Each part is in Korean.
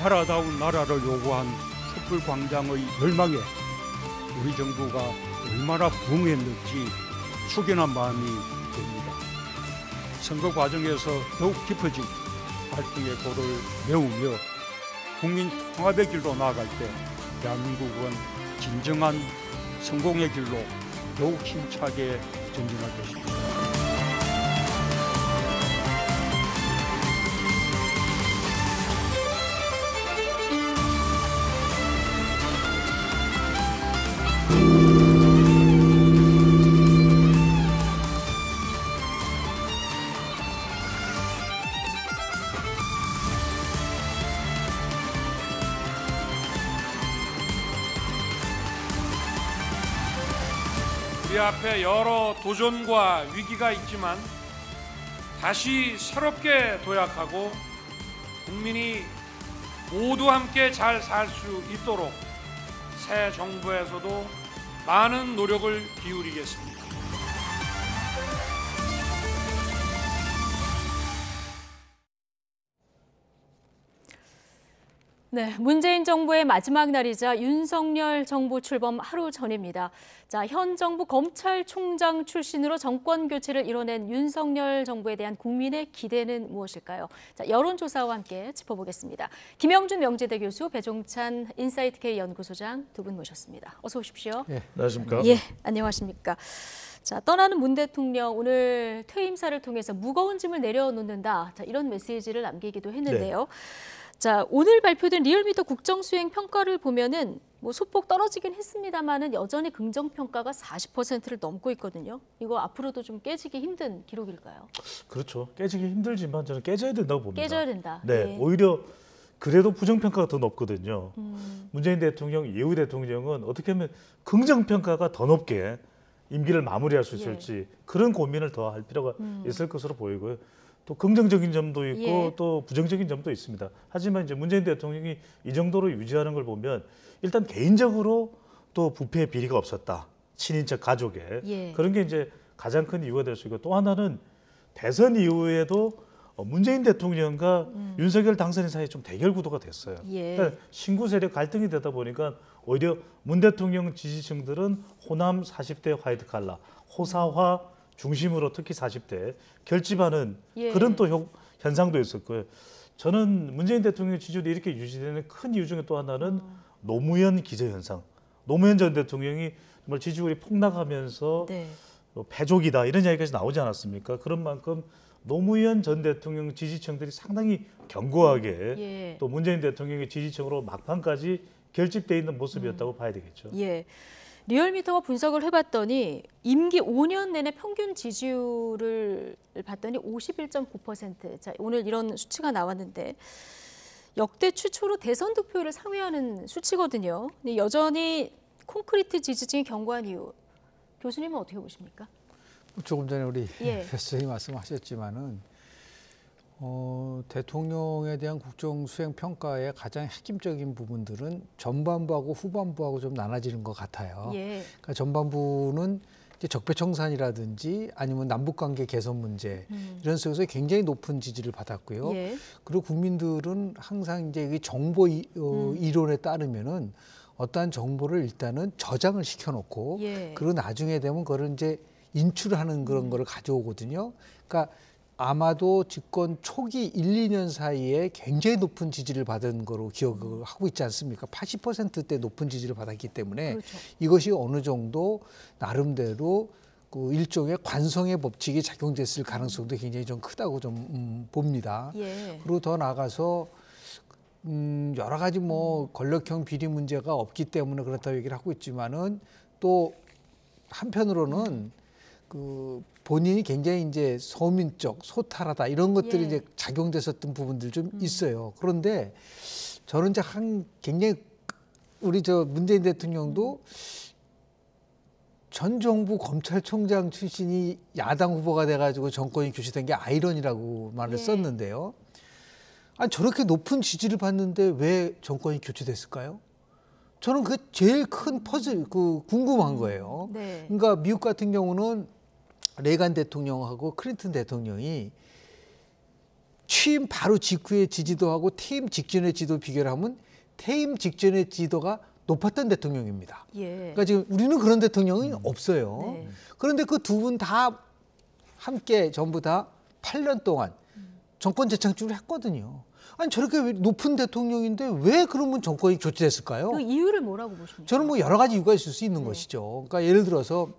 나라다운 나라를 요구한 촛불 광장의 멸망에 우리 정부가 얼마나 부응했는지 숙연한 마음이 듭니다. 선거 과정에서 더욱 깊어진 갈등의 골을 메우며 국민 통합의 길로 나아갈 때 대한민국은 진정한 성공의 길로 더욱 힘차게 전진할 것입니다. 우리 앞에 여러 도전과 위기가 있지만 다시 새롭게 도약하고 국민이 모두 함께 잘 살 수 있도록 새 정부에서도 많은 노력을 기울이겠습니다. 네, 문재인 정부의 마지막 날이자 윤석열 정부 출범 하루 전입니다. 자, 현 정부 검찰총장 출신으로 정권 교체를 이뤄낸 윤석열 정부에 대한 국민의 기대는 무엇일까요? 자, 여론조사와 함께 짚어보겠습니다. 김영준 명지대 교수, 배종찬 인사이트K 연구소장 두 분 모셨습니다. 어서 오십시오. 예, 안녕하십니까? 예, 안녕하십니까? 자, 떠나는 문 대통령 오늘 퇴임사를 통해서 무거운 짐을 내려놓는다. 자, 이런 메시지를 남기기도 했는데요. 네. 자, 오늘 발표된 리얼미터 국정수행 평가를 보면은 뭐 소폭 떨어지긴 했습니다만은 여전히 긍정 평가가 40%를 넘고 있거든요. 이거 앞으로도 좀 깨지기 힘든 기록일까요? 그렇죠. 깨지기 힘들지만 저는 깨져야 된다고 봅니다. 깨져야 된다. 네, 네. 오히려 그래도 부정 평가가 더 높거든요. 문재인 대통령, 이후 대통령은 어떻게 하면 긍정 평가가 더 높게 임기를 마무리할 수 있을지 그런 고민을 더 할 필요가 있을 것으로 보이고요. 또 긍정적인 점도 있고 또 부정적인 점도 있습니다. 하지만 이제 문재인 대통령이 이 정도로 유지하는 걸 보면 일단 개인적으로 또 부패 비리가 없었다. 친인척 가족에. 그런 게 이제 가장 큰 이유가 될 수 있고 또 하나는 대선 이후에도 문재인 대통령과 윤석열 당선인 사이에 좀 대결 구도가 됐어요. 그러니까 신구 세력 갈등이 되다 보니까 오히려 문 대통령 지지층들은 호남 40대 화이트 칼라, 호사화 중심으로 특히 40대 결집하는 그런 또 현상도 있었고요. 저는 문재인 대통령 지지율이 이렇게 유지되는 큰 이유 중에 또 하나는 노무현 기저현상. 노무현 전 대통령이 정말 지지율이 폭락하면서 패족이다 이런 이야기까지 나오지 않았습니까? 그런 만큼 노무현 전 대통령 지지층들이 상당히 견고하게 또 문재인 대통령의 지지층으로 막판까지 결집돼 있는 모습이었다고 봐야 되겠죠. 리얼미터가 분석을 해봤더니 임기 5년 내내 평균 지지율을 봤더니 51.9%. 자, 오늘 이런 수치가 나왔는데 역대 최초로 대선 득표율을 상회하는 수치거든요. 근데 여전히 콘크리트 지지층이 견고한 이유, 교수님은 어떻게 보십니까? 조금 전에 우리 교수님이 말씀하셨지만은 대통령에 대한 국정 수행 평가의 가장 핵심적인 부분들은 전반부하고 후반부하고 좀 나눠지는 것 같아요. 그러니까 전반부는 이제 적폐청산이라든지 아니면 남북관계 개선 문제 이런 속에서 굉장히 높은 지지를 받았고요. 그리고 국민들은 항상 이제 이 정보 이론에 따르면은 어떠한 정보를 일단은 저장을 시켜놓고 그리고 나중에 되면 그걸 이제 인출하는 그런 거를 가져오거든요. 그러니까 아마도 집권 초기 1, 2년 사이에 굉장히 높은 지지를 받은 거로 기억을 하고 있지 않습니까? 80%대 높은 지지를 받았기 때문에 이것이 어느 정도 나름대로 그 일종의 관성의 법칙이 작용됐을 가능성도 굉장히 좀 크다고 좀 봅니다. 그리고 더 나아가서 여러 가지 뭐 권력형 비리 문제가 없기 때문에 그렇다고 얘기를 하고 있지만은 또 한편으로는 그 본인이 굉장히 이제 서민적, 소탈하다 이런 것들이 이제 작용됐었던 부분들 좀 있어요. 그런데 저는 이제 굉장히 우리 문재인 대통령도 전 정부 검찰총장 출신이 야당 후보가 돼가지고 정권이 교체된 게 아이러니라고 말을 썼는데요. 아니 저렇게 높은 지지를 받는데 왜 정권이 교체됐을까요? 저는 그게 제일 큰 퍼즐, 궁금한 거예요. 그러니까 미국 같은 경우는 레이간 대통령하고 클린턴 대통령이 취임 바로 직후의 지지도하고 퇴임 직전의 지도 비교를 하면 퇴임 직전의 지도가 높았던 대통령입니다. 예. 그러니까 지금 우리는 그런 대통령이 없어요. 네. 그런데 그 두 분 다 함께 전부 다 8년 동안 정권 재창출을 했거든요. 아니 저렇게 높은 대통령인데 왜 그러면 정권이 교체됐을까요? 그 이유를 뭐라고 보십니까? 저는 뭐 여러 가지 이유가 있을 수 있는 것이죠. 그러니까 예를 들어서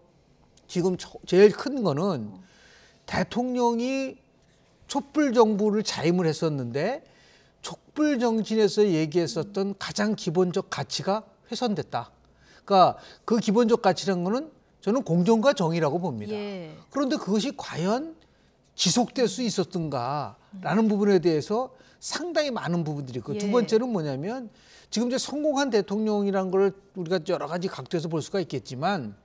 지금 제일 큰 거는 대통령이 촛불 정부를 자임을 했었는데 촛불 정신에서 얘기했었던 가장 기본적 가치가 훼손됐다. 그러니까 그 기본적 가치라는 거는 저는 공정과 정의라고 봅니다. 예. 그런데 그것이 과연 지속될 수 있었던가라는 부분에 대해서 상당히 많은 부분들이 있고 예. 두 번째는 뭐냐면 지금 이제 성공한 대통령이라는 걸 우리가 여러 가지 각도에서 볼 수가 있겠지만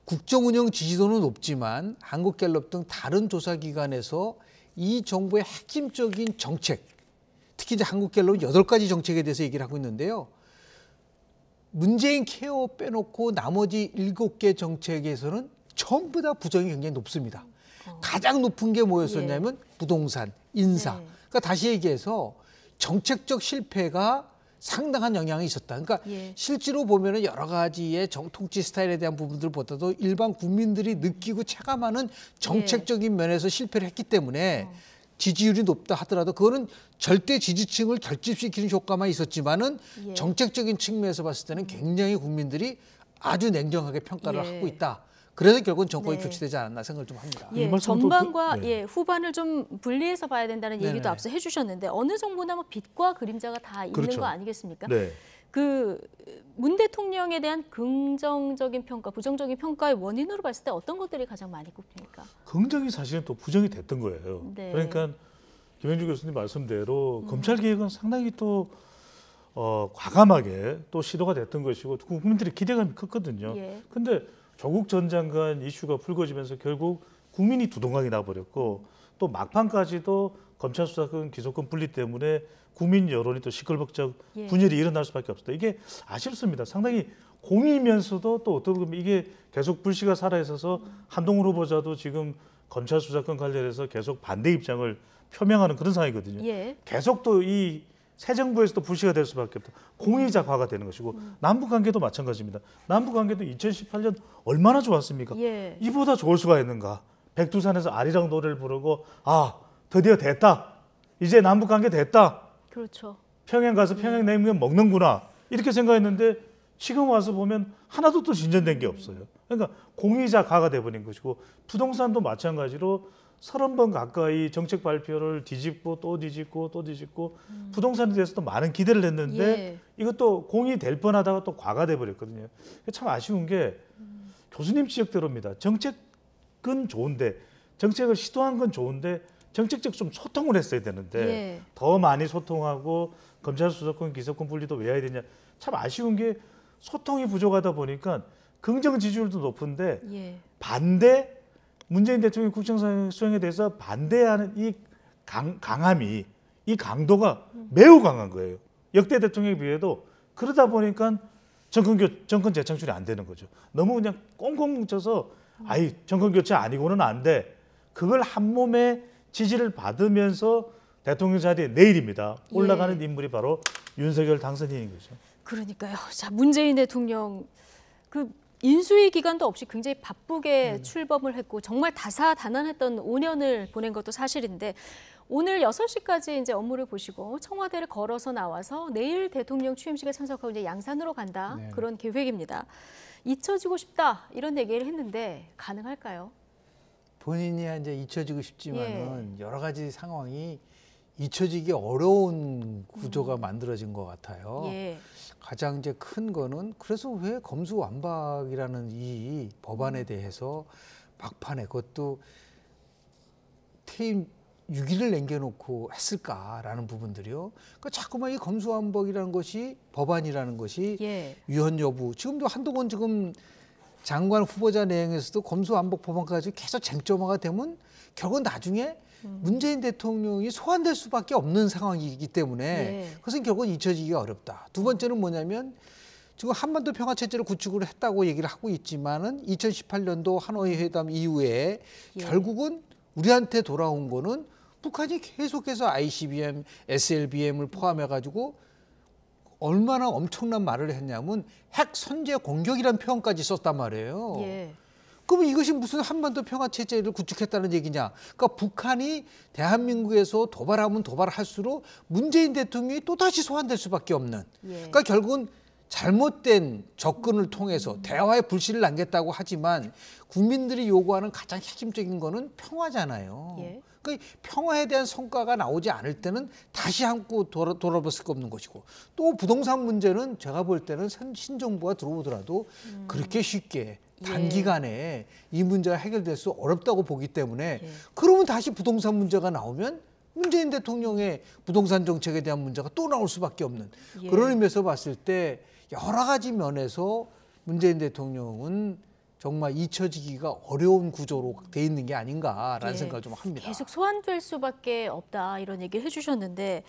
국정운영 지지도는 높지만 한국갤럽 등 다른 조사기관에서 이 정부의 핵심적인 정책, 특히 이제 한국갤럽은 8가지 정책에 대해서 얘기를 하고 있는데요. 문재인 케어 빼놓고 나머지 7개 정책에서는 전부 다 부정이 굉장히 높습니다. 가장 높은 게 뭐였었냐면 부동산, 인사. 네. 그러니까 다시 얘기해서 정책적 실패가 상당한 영향이 있었다. 그러니까 예. 실제로 보면은 여러 가지의 통치 스타일에 대한 부분들보다도 일반 국민들이 느끼고 체감하는 정책적인 면에서 실패를 했기 때문에 지지율이 높다 하더라도 그거는 절대 지지층을 결집시키는 효과만 있었지만은 예. 정책적인 측면에서 봤을 때는 굉장히 국민들이 아주 냉정하게 평가를 예. 하고 있다. 그래서 결국은 정권이 네. 교체되지 않았나 생각을 좀 합니다. 예, 말씀은 전반과 또 예, 후반을 좀 분리해서 봐야 된다는 얘기도 네네. 앞서 해주셨는데 어느 정부나 뭐 빛과 그림자가 다 있는 그렇죠. 거 아니겠습니까? 네. 그 문 대통령에 대한 긍정적인 평가, 부정적인 평가의 원인으로 봤을 때 어떤 것들이 가장 많이 꼽힙니까? 긍정이 사실은 또 부정이 됐던 거예요. 네. 그러니까 김현주 교수님 말씀대로 검찰 개혁은 상당히 또 과감하게 또 시도가 됐던 것이고 국민들의 기대감이 컸거든요. 예. 근데 조국 전 장관 이슈가 불거지면서 결국 국민이 두동강이 나버렸고 또 막판까지도 검찰 수사권 기소권 분리 때문에 국민 여론이 또 시끌벅적 예. 분열이 일어날 수밖에 없었다. 이게 아쉽습니다. 상당히 공이면서도 또 어떻게 보면 이게 계속 불씨가 살아있어서 한동훈 후보자도 지금 검찰 수사권 관련해서 계속 반대 입장을 표명하는 그런 상황이거든요. 예. 계속 또 이 새 정부에서도 불씨가 될 수밖에 없다. 공의자화가 되는 것이고 남북 관계도 마찬가지입니다. 남북 관계도 2018년 얼마나 좋았습니까? 예. 이보다 좋을 수가 있는가? 백두산에서 아리랑 노래를 부르고 아 드디어 됐다. 이제 남북 관계 됐다. 그렇죠. 평양 가서 평양냉면 먹는구나. 이렇게 생각했는데 지금 와서 보면 하나도 또 진전된 게 없어요. 그러니까 공의자화가 돼버린 것이고 부동산도 마찬가지로 30번 가까이 정책 발표를 뒤집고 또 뒤집고 또 뒤집고 부동산에 대해서도 많은 기대를 했는데 예. 이것도 공이 될 뻔하다가 또 과가 돼버렸거든요. 참 아쉬운 게 교수님 지적대로입니다. 정책은 좋은데 정책을 시도한 건 좋은데 정책적 좀 소통을 했어야 되는데 예. 더 많이 소통하고 검찰 수사권 기소권 분리도 왜 해야 되냐. 참 아쉬운 게 소통이 부족하다 보니까 긍정 지지율도 높은데 예. 반대 문재인 대통령 국정 수행에 대해서 반대하는 이 강함이 이 강도가 매우 강한 거예요. 역대 대통령에 비해도 그러다 보니까 정권 재창출이 안 되는 거죠. 너무 그냥 꽁꽁 뭉쳐서 아이 정권 교체 아니고는 안 돼. 그걸 한 몸에 지지를 받으면서 대통령 자리에 내일입니다. 올라가는 인물이 바로 윤석열 당선인인 거죠. 그러니까요. 자, 문재인 대통령 그 인수위 기간도 없이 굉장히 바쁘게 출범을 했고 정말 다사다난했던 5년을 보낸 것도 사실인데 오늘 6시까지 이제 업무를 보시고 청와대를 걸어서 나와서 내일 대통령 취임식에 참석하고 이제 양산으로 간다. 네. 그런 계획입니다. 잊혀지고 싶다 이런 얘기를 했는데 가능할까요? 본인이 이제 잊혀지고 싶지만은 여러 가지 상황이 잊혀지기 어려운 구조가 만들어진 것 같아요. 예. 가장 이제 큰 거는 그래서 왜 검수완박이라는 이 법안에 대해서 막판에 그것도 퇴임 6일을 남겨놓고 했을까라는 부분들이요. 그러니까 자꾸만 이 검수완박이라는 것이 법안이라는 것이 예. 위헌 여부. 지금도 한동훈 지금 장관 후보자 내용에서도 검수완박 법안까지 계속 쟁점화가 되면 결국 나중에 문재인 대통령이 소환될 수밖에 없는 상황이기 때문에 예. 그것은 결국은 잊혀지기가 어렵다. 두 번째는 뭐냐면 지금 한반도 평화체제를 구축을 했다고 얘기를 하고 있지만은 2018년도 하노이 회담 이후에 예. 결국은 우리한테 돌아온 거는 북한이 계속해서 ICBM, SLBM을 포함해가지고 얼마나 엄청난 말을 했냐면 핵 선제 공격이라는 표현까지 썼단 말이에요. 예. 그러면 이것이 무슨 한반도 평화체제를 구축했다는 얘기냐. 그러니까 북한이 대한민국에서 도발하면 도발할수록 문재인 대통령이 또다시 소환될 수밖에 없는. 예. 그러니까 결국은 잘못된 접근을 통해서 대화에 불씨를 남겼다고 하지만 국민들이 요구하는 가장 핵심적인 거는 평화잖아요. 예. 그러니까 평화에 대한 성과가 나오지 않을 때는 다시 한국 돌아볼 수가 없는 것이고 또 부동산 문제는 제가 볼 때는 신정부가 들어오더라도 그렇게 쉽게 단기간에 이 문제가 해결될 수 어렵다고 보기 때문에 그러면 다시 부동산 문제가 나오면 문재인 대통령의 부동산 정책에 대한 문제가 또 나올 수밖에 없는 그런 의미에서 봤을 때 여러 가지 면에서 문재인 대통령은 정말 잊혀지기가 어려운 구조로 돼 있는 게 아닌가라는 생각을 좀 합니다. 계속 소환될 수밖에 없다 이런 얘기를 해주셨는데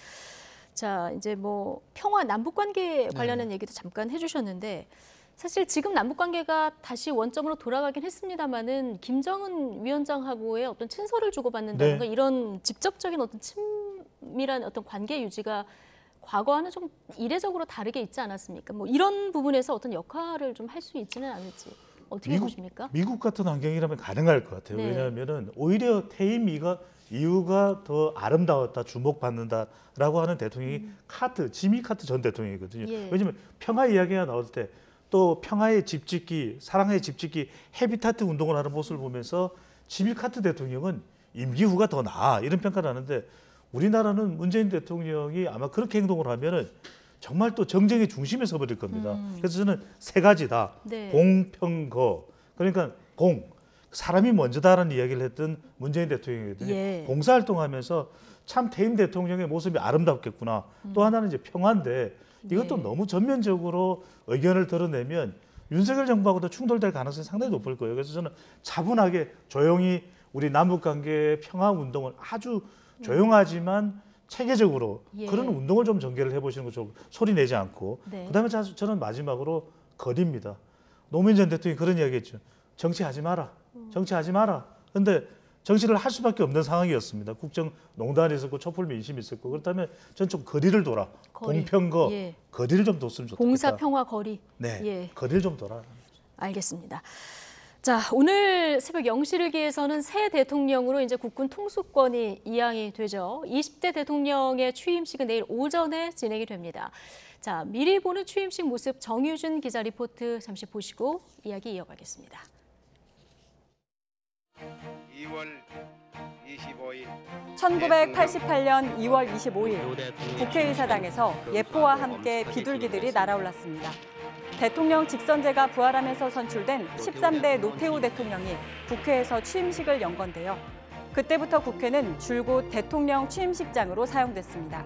자 이제 뭐 평화 남북 관계 관련한 얘기도 잠깐 해주셨는데 사실 지금 남북 관계가 다시 원점으로 돌아가긴 했습니다만은 김정은 위원장하고의 어떤 친서를 주고받는다든가 이런 직접적인 어떤 친밀한 어떤 관계 유지가 과거와는 좀 이례적으로 다르게 있지 않았습니까? 뭐 이런 부분에서 어떤 역할을 좀 할 수 있지는 않을지 어떻게 보십니까? 미국 같은 환경이라면 가능할 것 같아요. 왜냐하면은 오히려 퇴임 이유가 더 아름다웠다, 주목받는다라고 하는 대통령이 지미 카트 전 대통령이거든요. 왜냐하면 평화 이야기가 나올 때 또 평화의 집짓기, 사랑의 집짓기, 헤비타트 운동을 하는 모습을 보면서 지미 카트 대통령은 임기 후가 더 나아 이런 평가를 하는데 우리나라는 문재인 대통령이 아마 그렇게 행동을 하면은 정말 또 정쟁의 중심에 서버릴 겁니다. 그래서 저는 세 가지다. 공평거. 그러니까 사람이 먼저다라는 이야기를 했던 문재인 대통령이거든요. 봉사활동하면서 참 퇴임 대통령의 모습이 아름답겠구나. 또 하나는 이제 평화인데 이것도 너무 전면적으로 의견을 드러내면 윤석열 정부하고도 충돌될 가능성이 상당히 높을 거예요. 그래서 저는 차분하게 조용히 우리 남북관계의 평화운동을 아주 조용하지만 체계적으로 그런 운동을 좀 전개를 해보시는 거 좋고 소리 내지 않고 그다음에 저는 마지막으로 거리입니다. 노무현 전 대통령이 그런 이야기했죠. 정치하지 마라. 정치하지 마라. 그런데 정치를 할 수밖에 없는 상황이었습니다. 국정농단이 있었고 촛불 민심이 있었고 그렇다면 저는 좀 거리를 돌아. 공평거 거리를 좀 뒀으면 좋겠다. 봉사 평화 거리. 거리를 좀 돌아. 알겠습니다. 자, 오늘 새벽 0시를 기해서는 새 대통령으로 이제 국군 통수권이 이양이 되죠. 20대 대통령의 취임식은 내일 오전에 진행이 됩니다. 자, 미리 보는 취임식 모습 정유준 기자 리포트 잠시 보시고 이야기 이어가겠습니다. 2월 25일 1988년 2월 25일 국회의사당에서 예포와 함께 비둘기들이 날아올랐습니다. 대통령 직선제가 부활하면서 선출된 13대 노태우 대통령이 국회에서 취임식을 연 건데요. 그때부터 국회는 줄곧 대통령 취임식장으로 사용됐습니다.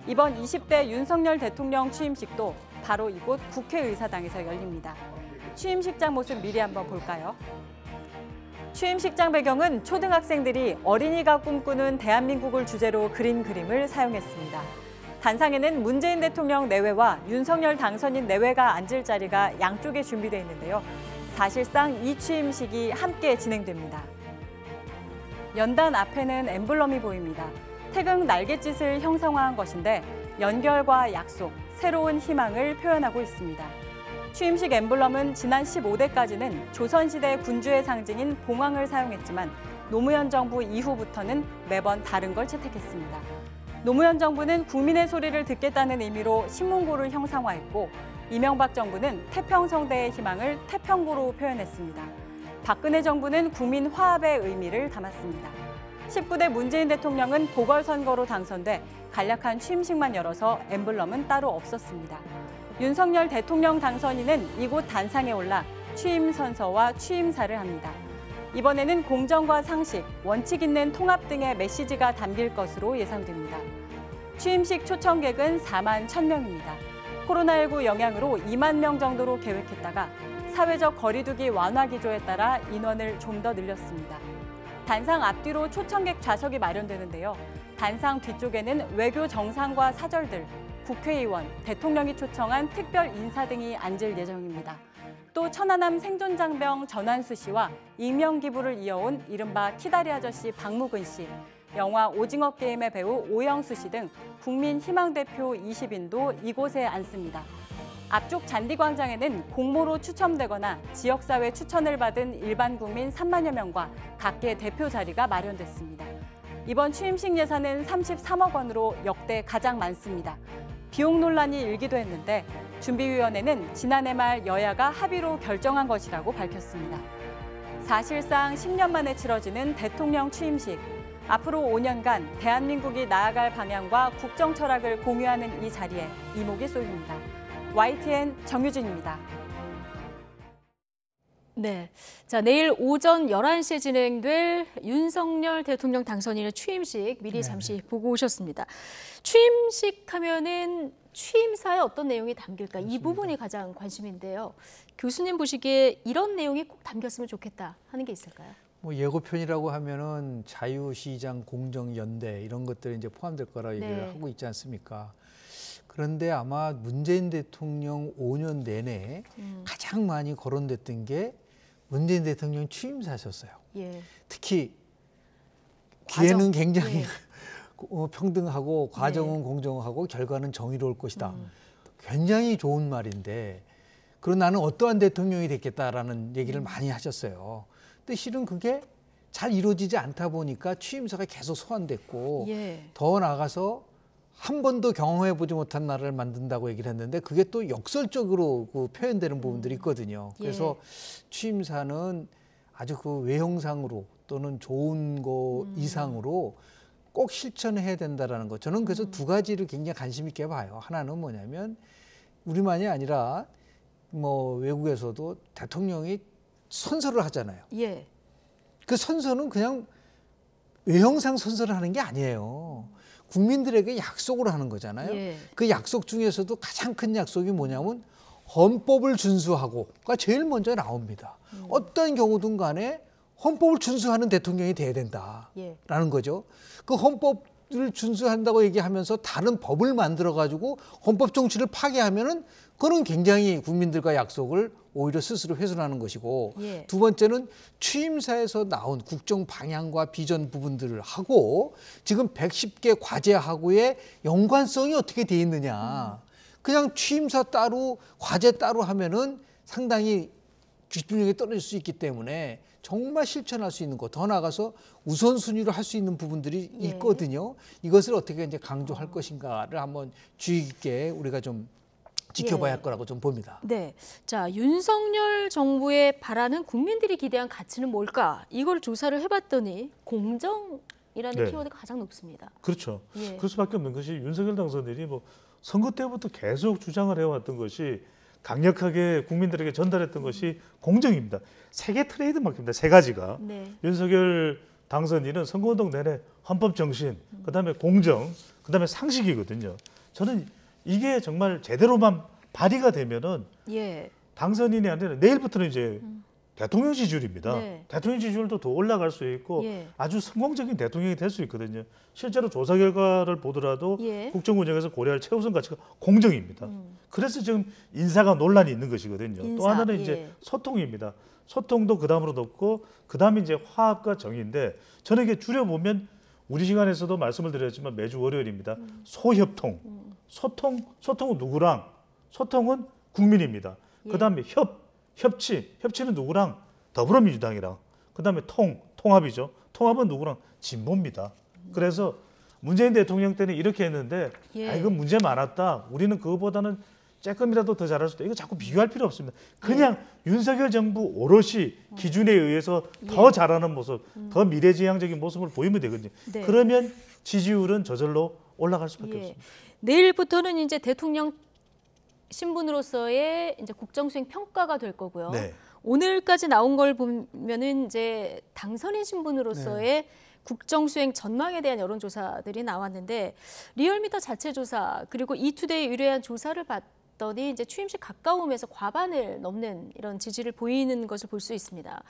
이번 20대 윤석열 대통령 취임식도 바로 이곳 국회의사당에서 열립니다. 취임식장 모습 미리 한번 볼까요? 취임식장 배경은 초등학생들이 어린이가 꿈꾸는 대한민국을 주제로 그린 그림을 사용했습니다. 단상에는 문재인 대통령 내외와 윤석열 당선인 내외가 앉을 자리가 양쪽에 준비되어 있는데요. 사실상 이 취임식이 함께 진행됩니다. 연단 앞에는 엠블럼이 보입니다. 태극 날갯짓을 형상화한 것인데 연결과 약속, 새로운 희망을 표현하고 있습니다. 취임식 엠블럼은 지난 15대까지는 조선시대 군주의 상징인 봉황을 사용했지만 노무현 정부 이후부터는 매번 다른 걸 채택했습니다. 노무현 정부는 국민의 소리를 듣겠다는 의미로 신문고를 형상화했고 이명박 정부는 태평성대의 희망을 태평고로 표현했습니다. 박근혜 정부는 국민 화합의 의미를 담았습니다. 19대 문재인 대통령은 보궐선거로 당선돼 간략한 취임식만 열어서 엠블럼은 따로 없었습니다. 윤석열 대통령 당선인은 이곳 단상에 올라 취임 선서와 취임사를 합니다. 이번에는 공정과 상식, 원칙 있는 통합 등의 메시지가 담길 것으로 예상됩니다. 취임식 초청객은 4만 1,000명입니다. 코로나19 영향으로 2만 명 정도로 계획했다가 사회적 거리두기 완화 기조에 따라 인원을 좀 더 늘렸습니다. 단상 앞뒤로 초청객 좌석이 마련되는데요. 단상 뒤쪽에는 외교 정상과 사절들, 국회의원, 대통령이 초청한 특별 인사 등이 앉을 예정입니다. 또 천안함 생존장병 전환수 씨와 익명 기부를 이어온 이른바 키다리 아저씨 박무근 씨, 영화 오징어 게임의 배우 오영수 씨 등 국민 희망 대표 20인도 이곳에 앉습니다. 앞쪽 잔디광장에는 공모로 추첨되거나 지역사회 추천을 받은 일반 국민 3만여 명과 각계 대표 자리가 마련됐습니다. 이번 취임식 예산은 33억 원으로 역대 가장 많습니다. 비용 논란이 일기도 했는데 준비위원회는 지난해 말 여야가 합의로 결정한 것이라고 밝혔습니다. 사실상 10년 만에 치러지는 대통령 취임식. 앞으로 5년간 대한민국이 나아갈 방향과 국정 철학을 공유하는 이 자리에 이목이 쏠립니다. YTN 정유진입니다. 네. 자, 내일 오전 11시에 진행될 윤석열 대통령 당선인의 취임식 미리 잠시 보고 오셨습니다. 취임식 하면은 취임사에 어떤 내용이 담길까? 이 부분이 가장 관심인데요. 교수님 보시기에 이런 내용이 꼭 담겼으면 좋겠다 하는 게 있을까요? 뭐 예고편이라고 하면은 자유시장 공정연대 이런 것들이 이제 포함될 거라 얘기를 하고 있지 않습니까? 그런데 아마 문재인 대통령 5년 내내 가장 많이 거론됐던 게 문재인 대통령 취임사셨어요. 특히 기회는 굉장히 평등하고 과정은 공정하고 결과는 정의로울 것이다. 굉장히 좋은 말인데 그럼 나는 어떠한 대통령이 됐겠다라는 얘기를 많이 하셨어요. 근데 실은 그게 잘 이루어지지 않다 보니까 취임사가 계속 소환됐고 더 나아가서 한 번도 경험해보지 못한 나라를 만든다고 얘기를 했는데 그게 또 역설적으로 그 표현되는 부분들이 있거든요. 그래서 취임사는 아주 그 외형상으로 또는 좋은 거 이상으로 꼭 실천해야 된다라는 거. 저는 그래서 두 가지를 굉장히 관심 있게 봐요. 하나는 뭐냐면 우리만이 아니라 뭐 외국에서도 대통령이 선서를 하잖아요. 그 선서는 그냥 외형상 선서를 하는 게 아니에요. 국민들에게 약속을 하는 거잖아요. 그 약속 중에서도 가장 큰 약속이 뭐냐면 헌법을 준수하고가 제일 먼저 나옵니다. 어떤 경우든 간에 헌법을 준수하는 대통령이 돼야 된다라는 거죠. 그 헌법을 준수한다고 얘기하면서 다른 법을 만들어가지고 헌법 정치를 파괴하면은 그거는 굉장히 국민들과 약속을 오히려 스스로 훼손하는 것이고 두 번째는 취임사에서 나온 국정 방향과 비전 부분들을 하고 지금 110개 과제하고의 연관성이 어떻게 돼 있느냐. 그냥 취임사 따로 과제 따로 하면은 상당히 집중력이 떨어질 수 있기 때문에 정말 실천할 수 있는 것, 더 나아가서 우선순위로 할 수 있는 부분들이 있거든요. 이것을 어떻게 이제 강조할 것인가를 한번 주의 깊게 우리가 좀 지켜봐야 할 거라고 좀 봅니다. 네, 자 윤석열 정부에 바라는 국민들이 기대한 가치는 뭘까? 이걸 조사를 해봤더니 공정이라는 키워드가 가장 높습니다. 그렇죠. 그럴 수밖에 없는 것이 윤석열 당선인이 뭐 선거 때부터 계속 주장을 해왔던 것이 강력하게 국민들에게 전달했던 것이 공정입니다. 세 개 트레이드마크입니다. 세 가지가. 윤석열 당선인은 선거운동 내내 헌법 정신, 그다음에 공정, 그다음에 상식이거든요. 저는 이게 정말 제대로만 발의가 되면은 당선인이 아니라 내일부터는 이제 대통령 지지율입니다. 대통령 지지율도 더 올라갈 수 있고 아주 성공적인 대통령이 될 수 있거든요. 실제로 조사 결과를 보더라도 국정 운영에서 고려할 최우선 가치가 공정입니다. 그래서 지금 인사가 논란이 있는 것이거든요. 또 하나는 이제 소통입니다. 소통도 그 다음으로 높고 그 다음에 이제 화합과 정의인데 저는 이게 줄여보면 우리 시간에서도 말씀을 드렸지만 매주 월요일입니다. 소협통. 소통은 누구랑? 소통은 국민입니다. 그 다음에 협치는 누구랑? 더불어민주당이랑. 그 다음에 통합이죠. 통합은 누구랑? 진보입니다. 그래서 문재인 대통령 때는 이렇게 했는데 이건 문제 많았다. 우리는 그거보다는 조금이라도 더 잘할 수도 있다. 이거 자꾸 비교할 필요 없습니다. 그냥 윤석열 정부 오롯이 기준에 의해서 더 잘하는 모습, 더 미래지향적인 모습을 보이면 되거든요. 그러면 지지율은 저절로 올라갈 수밖에 없습니다. 내일부터는 이제 대통령 신분으로서의 이제 국정수행 평가가 될 거고요. 오늘까지 나온 걸 보면은 이제 당선인 신분으로서의 국정수행 전망에 대한 여론조사들이 나왔는데 리얼미터 자체 조사 그리고 이투데이 의뢰한 조사를 봤더니 이제 취임식 가까움에서 과반을 넘는 이런 지지를 보이는 것을 볼 수 있습니다.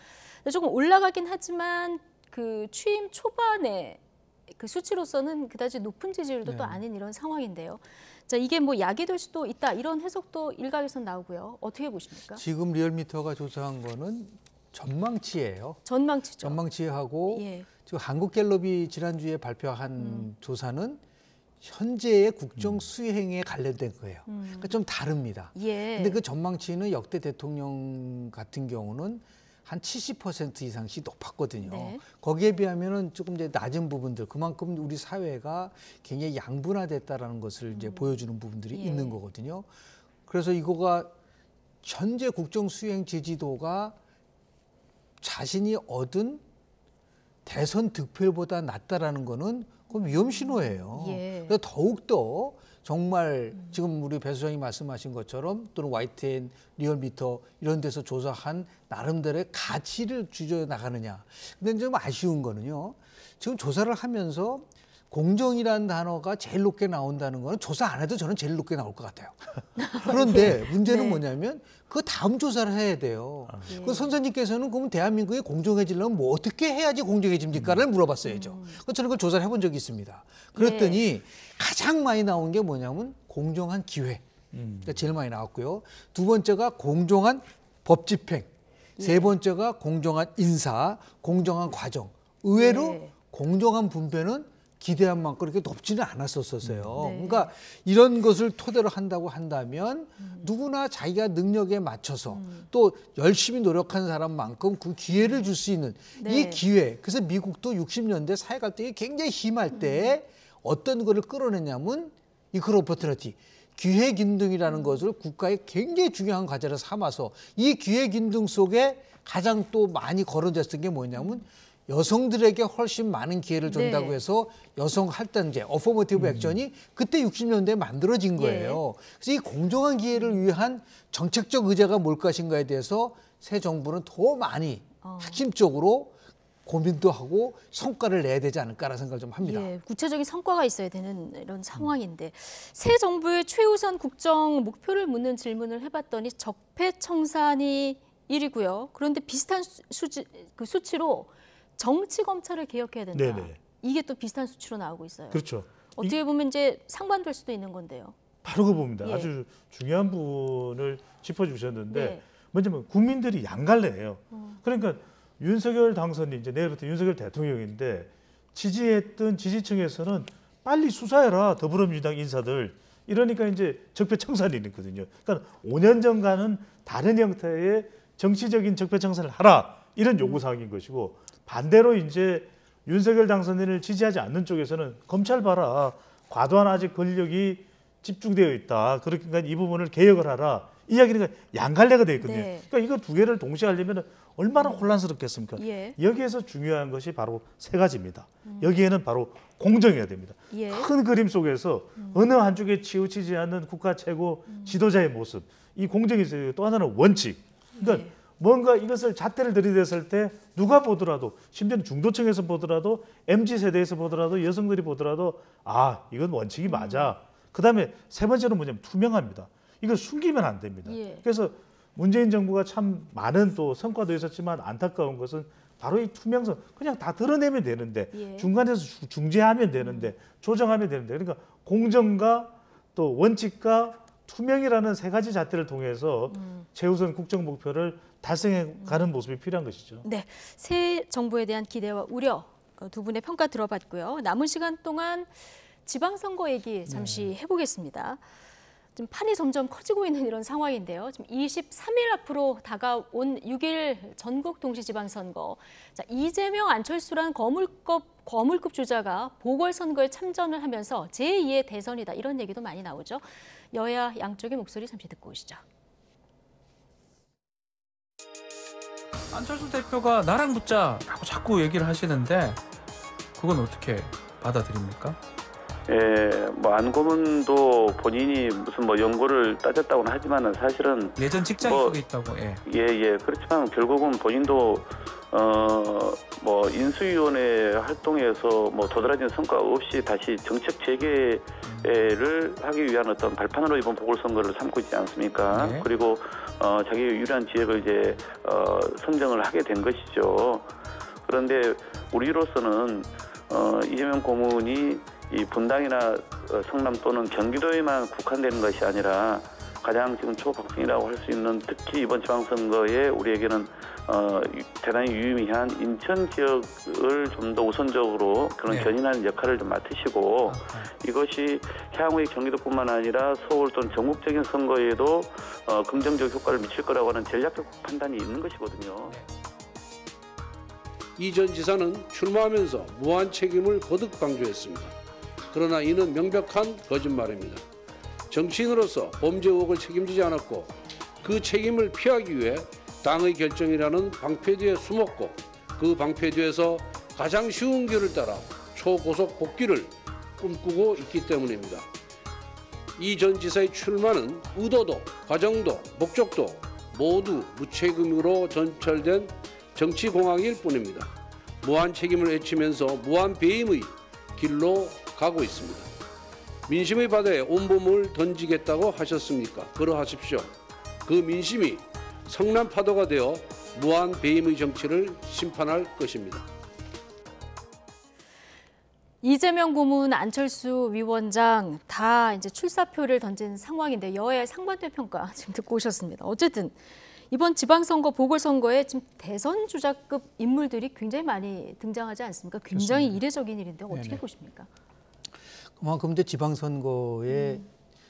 조금 올라가긴 하지만 그 취임 초반에 그 수치로서는 그다지 높은 지지율도 또 아닌 이런 상황인데요. 자, 이게 뭐 약이 될 수도 있다 이런 해석도 일각에서 나오고요. 어떻게 보십니까? 지금 리얼미터가 조사한 거는 전망치예요. 전망치죠. 전망치하고 예. 지금 한국갤럽이 지난주에 발표한 조사는 현재의 국정 수행에 관련된 거예요. 그러니까 좀 다릅니다. 예. 근데 그 전망치는 역대 대통령 같은 경우는 한 70% 이상씩 높았거든요. 네. 거기에 비하면은 조금 이제 낮은 부분들, 그만큼 우리 사회가 굉장히 양분화됐다라는 것을 이제 보여주는 부분들이 예. 있는 거거든요. 그래서 이거가 현재 국정 수행 지지도가 자신이 얻은 대선 득표율보다 낮다라는 거는 그건 위험 신호예요. 예. 그래서 더욱더 정말 지금 우리 배 소장이 말씀하신 것처럼 또는 YTN, 리얼미터 이런 데서 조사한 나름대로의 가치를 주저 나가느냐. 근데 좀 아쉬운 거는요. 지금 조사를 하면서 공정이라는 단어가 제일 높게 나온다는 거는 조사 안 해도 저는 제일 높게 나올 것 같아요. 그런데 문제는 네. 뭐냐면 그 다음 조사를 해야 돼요. 예. 그 선생님께서는 그러면 대한민국이 공정해지려면 뭐 어떻게 해야지 공정해집니까를 물어봤어야죠. 저는 그걸 조사를 해본 적이 있습니다. 그랬더니 가장 많이 나온 게 뭐냐면 공정한 기회. 그러니까 제일 많이 나왔고요. 두 번째가 공정한 법 집행. 세 번째가 공정한 인사, 공정한 과정. 의외로 예. 공정한 분배는 기대한 만큼 그렇게 높지는 않았었어요. 네. 그러니까 이런 것을 토대로 한다고 한다면 누구나 자기가 능력에 맞춰서 또 열심히 노력한 사람만큼 그 기회를 줄 수 있는 네. 이 기회. 그래서 미국도 60년대 사회 갈등이 굉장히 심할 때 어떤 거를 끌어내냐면 이퀄 오퍼튜니티. 기회균등이라는 것을 국가의 굉장히 중요한 과제를 삼아서 이 기회균등 속에 가장 또 많이 거론됐던 게 뭐냐면 여성들에게 훨씬 많은 기회를 준다고 네. 해서 여성 할당제, 어포머티브 액션이 그때 60년대에 만들어진 거예요. 그래서 이 공정한 기회를 위한 정책적 의제가 뭘 것인가에 대해서 새 정부는 더 많이 핵심적으로 고민도 하고 성과를 내야 되지 않을까라는 생각을 좀 합니다. 예, 구체적인 성과가 있어야 되는 이런 상황인데 새 정부의 최우선 국정 목표를 묻는 질문을 해봤더니 적폐청산이 1위고요. 그런데 비슷한 수치로 정치 검찰을 개혁해야 된다. 네네. 이게 또 비슷한 수치로 나오고 있어요. 그렇죠. 어떻게 보면 이제 상반될 수도 있는 건데요. 바로 그겁니다. 예. 아주 중요한 부분을 짚어주셨는데 네. 먼저 국민들이 양갈래예요. 그러니까 윤석열 당선인 이제 내일부터 윤석열 대통령인데 지지했던 지지층에서는 빨리 수사해라 더불어민주당 인사들 이러니까 이제 적폐청산이 있거든요. 그러니까 5년 전과는 다른 형태의 정치적인 적폐청산을 하라 이런 요구사항인 것이고 반대로 이제 윤석열 당선인을 지지하지 않는 쪽에서는 검찰 봐라 과도한 아직 권력이 집중되어 있다. 그러니까 이 부분을 개혁을 하라. 이야기는 양갈래가 되어 있거든요. 네. 그러니까 이거 두 개를 동시에 하려면 얼마나 혼란스럽겠습니까? 예. 여기에서 중요한 것이 바로 세 가지입니다. 여기에는 바로 공정해야 됩니다. 예. 큰 그림 속에서 어느 한쪽에 치우치지 않는 국가 최고 지도자의 모습, 이 공정이 있어요. 또 하나는 원칙. 그러니까 예. 뭔가 이것을 잣대를 들이댔을 때 누가 보더라도 심지어는 중도층에서 보더라도 MZ세대에서 보더라도 여성들이 보더라도 아 이건 원칙이 맞아. 그다음에 세 번째는 뭐냐면 투명합니다. 이걸 숨기면 안 됩니다. 예. 그래서 문재인 정부가 참 많은 또 성과도 있었지만 안타까운 것은 바로 이 투명성 그냥 다 드러내면 되는데 예. 중간에서 중재하면 되는데 조정하면 되는데 그러니까 공정과 또 원칙과 투명이라는 세 가지 잣대를 통해서 최우선 국정 목표를 달성해가는 모습이 필요한 것이죠. 네, 새 정부에 대한 기대와 우려 두 분의 평가 들어봤고요. 남은 시간 동안 지방선거 얘기 잠시 해보겠습니다. 지금 판이 점점 커지고 있는 이런 상황인데요. 지금 23일 앞으로 다가온 6일 전국 동시지방선거. 자, 이재명, 안철수란 거물급 주자가 보궐선거에 참전을 하면서 제2의 대선이다. 이런 얘기도 많이 나오죠. 여야 양쪽의 목소리 잠시 듣고 오시죠. 안철수 대표가 나랑 붙자라고 자꾸 얘기를 하시는데 그건 어떻게 받아들입니까? 예, 뭐 안고문도 본인이 무슨 뭐 연고를 따졌다고는 하지만은 사실은 예전 직장 속에 있다고. 예. 그렇지만 결국은 본인도 뭐 인수위원회 활동에서 뭐 도드라진 성과 없이 다시 정책 재개를 하기 위한 어떤 발판으로 이번 보궐선거를 삼고 있지 않습니까? 네. 그리고 자기 유리한 지역을 이제 선정을 하게 된 것이죠. 그런데 우리로서는 이재명 고문이 이 분당이나 성남 또는 경기도에만 국한되는 것이 아니라 가장 지금 초박빙이라고 할 수 있는, 특히 이번 지방선거에 우리에게는 대단히 유의미한 인천 지역을 좀 더 우선적으로 그런 네. 견인하는 역할을 좀 맡으시고 이것이 향후의 경기도뿐만 아니라 서울 또는 전국적인 선거에도 긍정적 효과를 미칠 거라고 하는 전략적 판단이 있는 것이거든요. 이 전 지사는 출마하면서 무한 책임을 거듭 강조했습니다. 그러나 이는 명백한 거짓말입니다. 정치인으로서 범죄 의혹을 책임지지 않았고 그 책임을 피하기 위해 당의 결정이라는 방패 뒤에 숨었고 그 방패 뒤에서 가장 쉬운 길을 따라 초고속 복귀를 꿈꾸고 있기 때문입니다. 이 전 지사의 출마는 의도도 과정도 목적도 모두 무책임으로 전철된 정치공학일 뿐입니다. 무한 책임을 외치면서 무한 배임의 길로 가고 있습니다. 민심의 바다에 온몸을 던지겠다고 하셨습니까? 그러하십시오. 그 민심이 성난 파도가 되어 무한 배임의 정치를 심판할 것입니다. 이재명 고문, 안철수 위원장 다 이제 출사표를 던진 상황인데 여야의 상반된 평가 지금 듣고 오셨습니다. 어쨌든 이번 지방선거, 보궐선거에 지금 대선 주자급 인물들이 굉장히 많이 등장하지 않습니까? 굉장히 그렇습니다. 이례적인 일인데 어떻게 네네. 보십니까? 그만큼 이제 지방선거의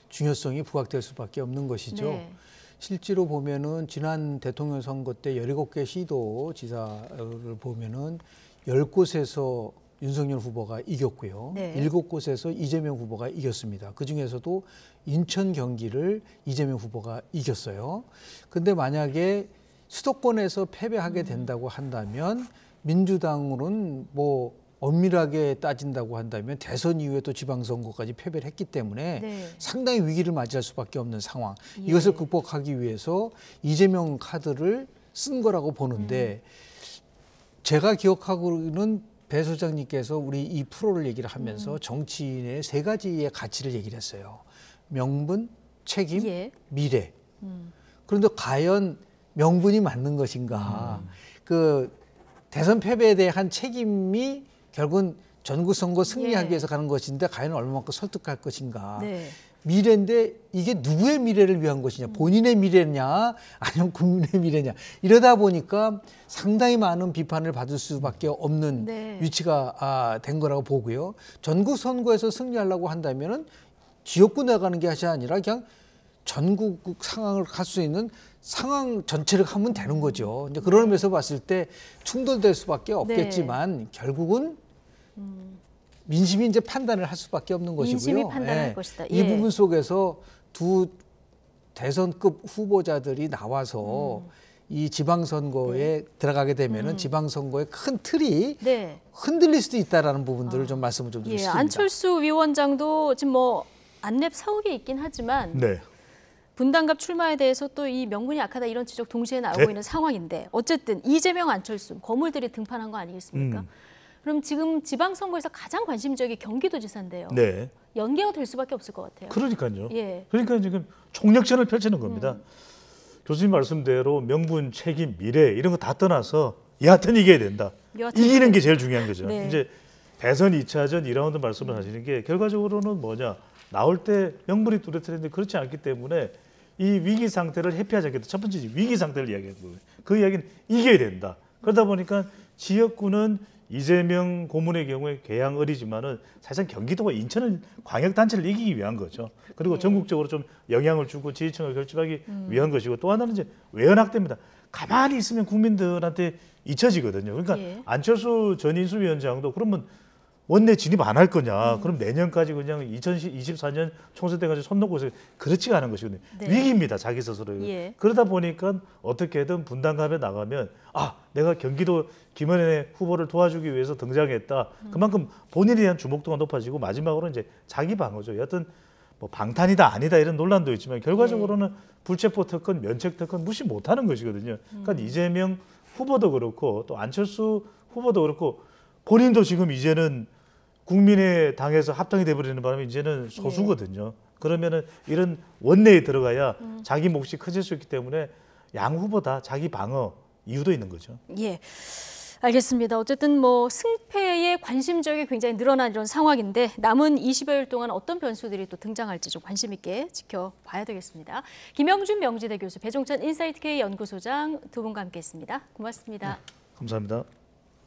중요성이 부각될 수밖에 없는 것이죠. 네. 실제로 보면은 지난 대통령 선거 때 17개 시도 지사를 보면은 10곳에서 윤석열 후보가 이겼고요. 네. 7곳에서 이재명 후보가 이겼습니다. 그중에서도 인천, 경기를 이재명 후보가 이겼어요. 근데 만약에 수도권에서 패배하게 된다고 한다면 민주당으로는 뭐 엄밀하게 따진다고 한다면 대선 이후에 또 지방선거까지 패배를 했기 때문에 네. 상당히 위기를 맞이할 수밖에 없는 상황. 예. 이것을 극복하기 위해서 이재명 카드를 쓴 거라고 보는데 제가 기억하고는 배 소장님께서 우리 이 프로를 얘기를 하면서 정치인의 3가지의 가치를 얘기를 했어요. 명분, 책임, 예. 미래. 그런데 과연 명분이 맞는 것인가? 그 대선 패배에 대한 책임이 결국은 전국 선거 승리하기 예. 위해서 가는 것인데 과연 얼마만큼 설득할 것인가? 네. 미래인데 이게 누구의 미래를 위한 것이냐? 본인의 미래냐? 아니면 국민의 미래냐? 이러다 보니까 상당히 많은 비판을 받을 수밖에 없는 네. 위치가 된 거라고 보고요. 전국 선거에서 승리하려고 한다면은 지역구 나가는 게 아니라 그냥 전국 상황을 갈 수 있는 상황 전체를 하면 되는 거죠. 이제 그런 면에서 봤을 때 충돌될 수밖에 없겠지만 결국은 민심이 이제 판단을 할 수밖에 없는 것이고요. 민심이 판단할 것이다. 이 예. 부분 속에서 두 대선급 후보자들이 나와서 이 지방선거에 들어가게 되면은 지방선거의 큰 틀이 네. 흔들릴 수도 있다라는 부분들을 좀 말씀을 좀 예, 드리겠습니다. 안철수 위원장도 지금 뭐 안랩 사옥에 있긴 하지만 네. 분당갑 출마에 대해서 또 이 명분이 약하다 이런 지적 동시에 나오고 네. 있는 상황인데 어쨌든 이재명, 안철수 거물들이 등판한 거 아니겠습니까? 그럼 지금 지방선거에서 가장 관심적이 경기도지사인데요. 네. 연계가 될 수밖에 없을 것 같아요. 그러니까요. 예. 그러니까 지금 총력전을 펼치는 겁니다. 교수님 말씀대로 명분, 책임, 미래 이런 거 다 떠나서 여하튼 이겨야 된다. 여하튼 이기는 게 제일 중요한 거죠. 네. 이제 대선 2차전 2라운드 말씀을 하시는 게 결과적으로는 뭐냐. 나올 때 명분이 뚜렷했는데 그렇지 않기 때문에 이 위기 상태를 회피하지 않겠다. 첫 번째 위기 상태를 이야기하는 거예요. 그 이야기는 이겨야 된다. 그러다 보니까 지역구는 이재명 고문의 경우에 개양 어리지만은 사실상 경기도가 인천을 광역단체를 이기기 위한 거죠. 그리고 전국적으로 좀 영향을 주고 지지층을 결집하기 위한 것이고 또 하나는 이제 외연확대입니다. 가만히 있으면 국민들한테 잊혀지거든요. 그러니까 예. 안철수 전 인수위원장도 그러면 원내 진입 안 할 거냐? 그럼 내년까지 그냥 2024년 총선 때까지 손 놓고 있어요. 그렇지가 않은 것이거든요. 네. 위기입니다, 자기 스스로. 예. 그러다 보니까 어떻게든 분당갑에 나가면 내가 경기도 김은혜 후보를 도와주기 위해서 등장했다. 그만큼 본인에 대한 주목도가 높아지고 마지막으로 이제 자기 방어죠. 여하튼 뭐 방탄이다 아니다 이런 논란도 있지만 결과적으로는 불체포 특권, 면책 특권 무시 못하는 것이거든요. 그러니까 이재명 후보도 그렇고 또 안철수 후보도 그렇고 본인도 지금 이제는 국민의 당에서 합당이 돼버리는 바람에 이제는 소수거든요. 그러면은 이런 원내에 들어가야 자기 몫이 커질 수 있기 때문에 양 후보 다 자기 방어 이유도 있는 거죠. 예. 알겠습니다. 어쨌든 뭐 승패에 관심적이 굉장히 늘어난 이런 상황인데 남은 20여일 동안 어떤 변수들이 또 등장할지 좀 관심 있게 지켜봐야 되겠습니다. 김영준 명지대 교수, 배종찬 인사이트K 연구소장 두 분과 함께했습니다. 고맙습니다. 네, 감사합니다.